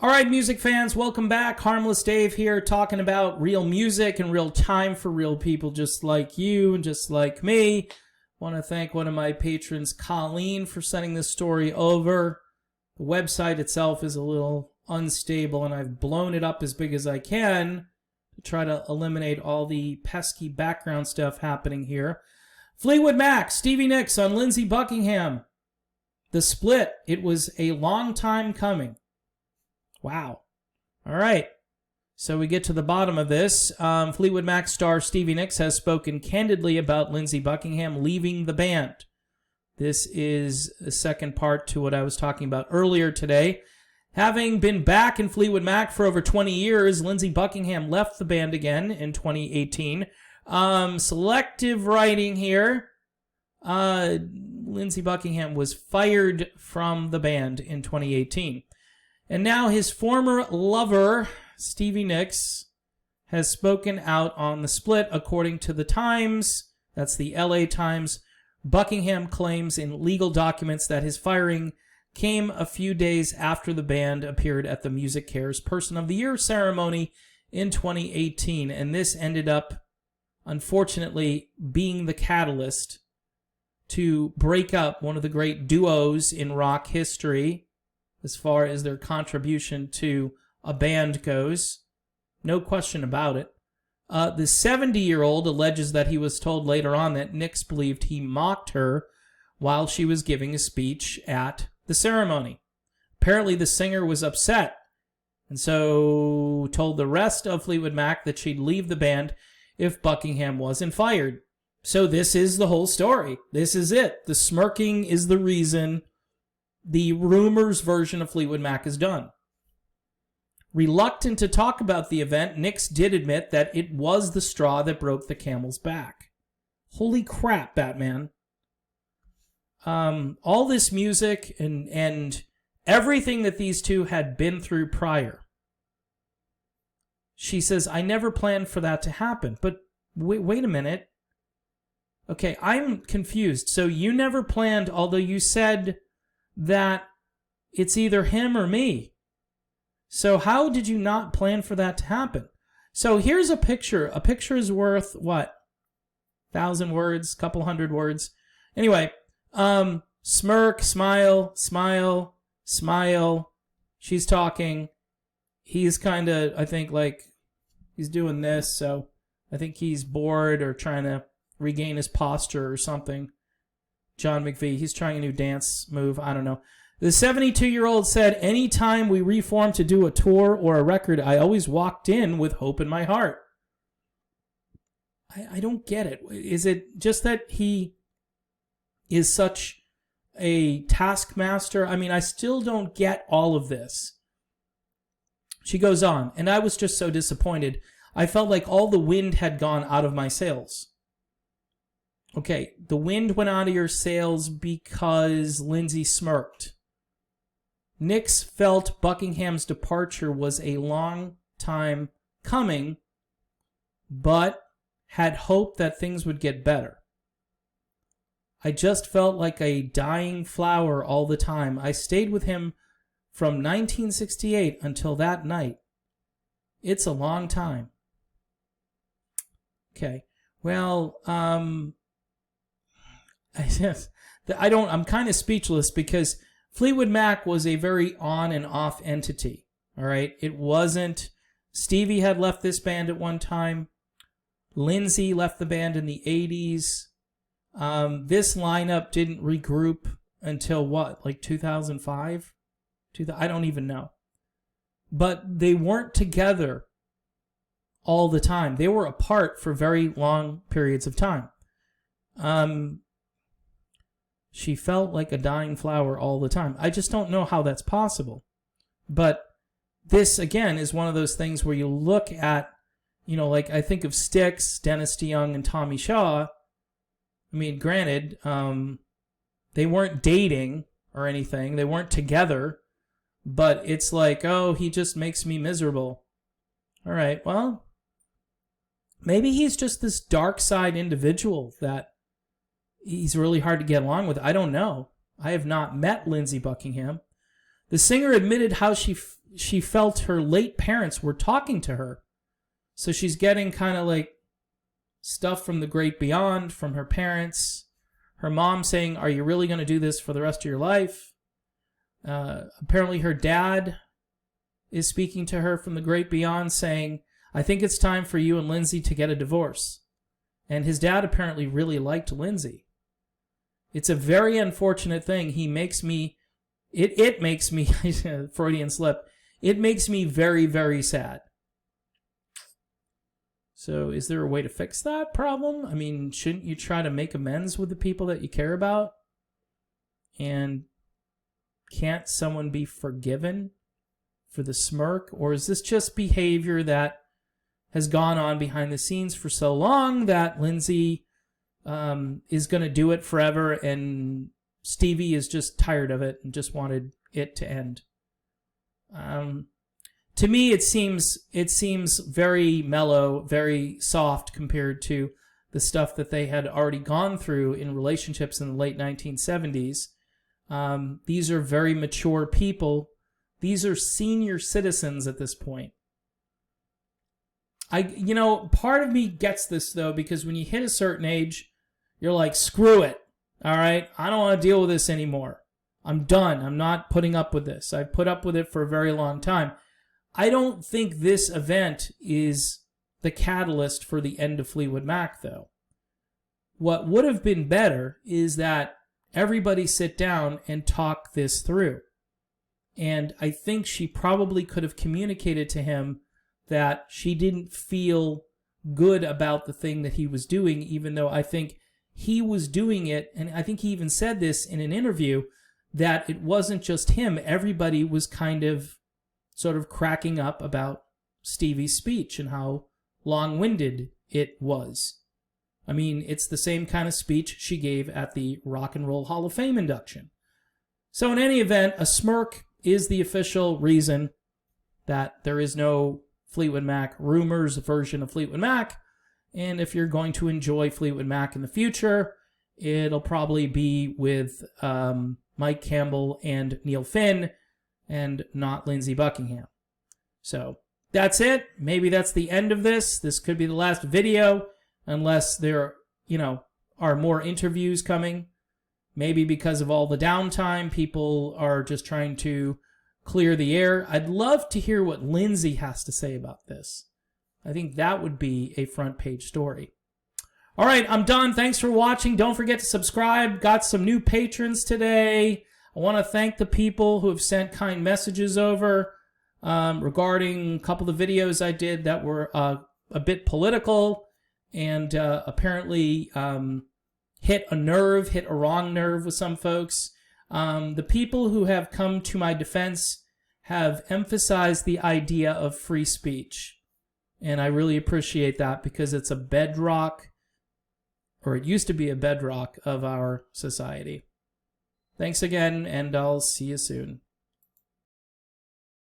All right, music fans, welcome back. Harmless Dave here, talking about real music and real time for real people just like you and just like me. Want to thank one of my patrons, Colleen, for sending this story over. The website itself is a little unstable, and I've blown it up as big as I can to try to eliminate all the pesky background stuff happening here. Fleetwood Mac, Stevie Nicks on Lindsey Buckingham. The split, it was a long time coming. Wow. All right. So we get to the bottom of this. Fleetwood Mac star Stevie Nicks has spoken candidly about Lindsey Buckingham leaving the band. This is the second part to what I was talking about earlier today. Having been back in Fleetwood Mac for over 20 years, Lindsey Buckingham left the band again in 2018. Selective writing here. Lindsey Buckingham was fired from the band in 2018. And now his former lover, Stevie Nicks, has spoken out on the split. According to the Times, that's the LA Times, Buckingham claims in legal documents that his firing came a few days after the band appeared at the Music Cares Person of the Year ceremony in 2018. And this ended up, unfortunately, being the catalyst to break up one of the great duos in rock history, as far as their contribution to a band goes. No question about it. The 70-year-old alleges that he was told later on that Nicks believed he mocked her while she was giving a speech at the ceremony. Apparently the singer was upset, and so told the rest of Fleetwood Mac that she'd leave the band if Buckingham wasn't fired. So this is the whole story. This is it. The smirking is the reason the rumors version of Fleetwood Mac is done. Reluctant to talk about the event, Nicks did admit that it was the straw that broke the camel's back. Holy crap, Batman. All this music and everything that these two had been through prior. She says, I never planned for that to happen. But wait a minute. Okay, I'm confused. So you never planned, although you said that it's either him or me. So how did you not plan for that to happen? So here's a picture. A picture is worth, what? 1,000 words, couple hundred words. Anyway, smirk, smile, smile, smile. She's talking. He's kind of, I think, like, he's doing this, so I think he's bored or trying to regain his posture or something. John McVie, he's trying a new dance move. I don't know. The 72-year-old said, anytime we reformed to do a tour or a record, I always walked in with hope in my heart. I don't get it. Is it just that he is such a taskmaster? I mean, I still don't get all of this. She goes on, and I was just so disappointed. I felt like all the wind had gone out of my sails. Okay, the wind went out of your sails because Lindsey smirked. Nicks felt Buckingham's departure was a long time coming, but had hoped that things would get better. I just felt like a dying flower all the time. I stayed with him from 1968 until that night. It's a long time. Okay, well, I'm kind of speechless because Fleetwood Mac was a very on and off entity. All right. It wasn't, Stevie had left this band at one time. Lindsey left the band in the 80s. This lineup didn't regroup until what, like 2005? I don't even know. But they weren't together all the time. They were apart for very long periods of time. She felt like a dying flower all the time. I just don't know how that's possible. But this, again, is one of those things where you look at, you know, like I think of Styx, Dennis DeYoung, and Tommy Shaw. I mean, granted, they weren't dating or anything. They weren't together. But it's like, oh, he just makes me miserable. All right, well, maybe he's just this dark side individual that he's really hard to get along with. I don't know. I have not met Lindsey Buckingham. The singer admitted how she she felt her late parents were talking to her. So she's getting kind of like stuff from the great beyond, from her parents. Her mom saying, "Are you really going to do this for the rest of your life?" Apparently her dad is speaking to her from the great beyond, saying, "I think it's time for you and Lindsey to get a divorce." And his dad apparently really liked Lindsey. It's a very unfortunate thing. It makes me, Freudian slip, it makes me very, very sad. So is there a way to fix that problem? I mean, shouldn't you try to make amends with the people that you care about? And can't someone be forgiven for the smirk? Or is this just behavior that has gone on behind the scenes for so long that Lindsey is going to do it forever, and Stevie is just tired of it and just wanted it to end? To me, it seems very mellow, very soft compared to the stuff that they had already gone through in relationships in the late 1970s. These are very mature people. These are senior citizens at this point. Part of me gets this, though, because when you hit a certain age, you're like, screw it, all right? I don't want to deal with this anymore. I'm done. I'm not putting up with this. I've put up with it for a very long time. I don't think this event is the catalyst for the end of Fleetwood Mac, though. What would have been better is that everybody sit down and talk this through. And I think she probably could have communicated to him that she didn't feel good about the thing that he was doing, even though I think he was doing it, and I think he even said this in an interview, that it wasn't just him. Everybody was kind of sort of cracking up about Stevie's speech and how long-winded it was. I mean, it's the same kind of speech she gave at the Rock and Roll Hall of Fame induction. So in any event, a smirk is the official reason that there is no Fleetwood Mac rumors version of Fleetwood Mac. And if you're going to enjoy Fleetwood Mac in the future, it'll probably be with Mike Campbell and Neil Finn and not Lindsey Buckingham. So that's it. Maybe that's the end of this. This could be the last video unless there, are more interviews coming. Maybe because of all the downtime, people are just trying to clear the air. I'd love to hear what Lindsey has to say about this. I think that would be a front page story. All right, I'm done. Thanks for watching. Don't forget to subscribe. Got some new patrons today. I want to thank the people who have sent kind messages over regarding a couple of the videos I did that were a bit political and apparently hit a wrong nerve with some folks. The people who have come to my defense have emphasized the idea of free speech. And I really appreciate that because it's a bedrock, or it used to be a bedrock of our society. Thanks again, and I'll see you soon.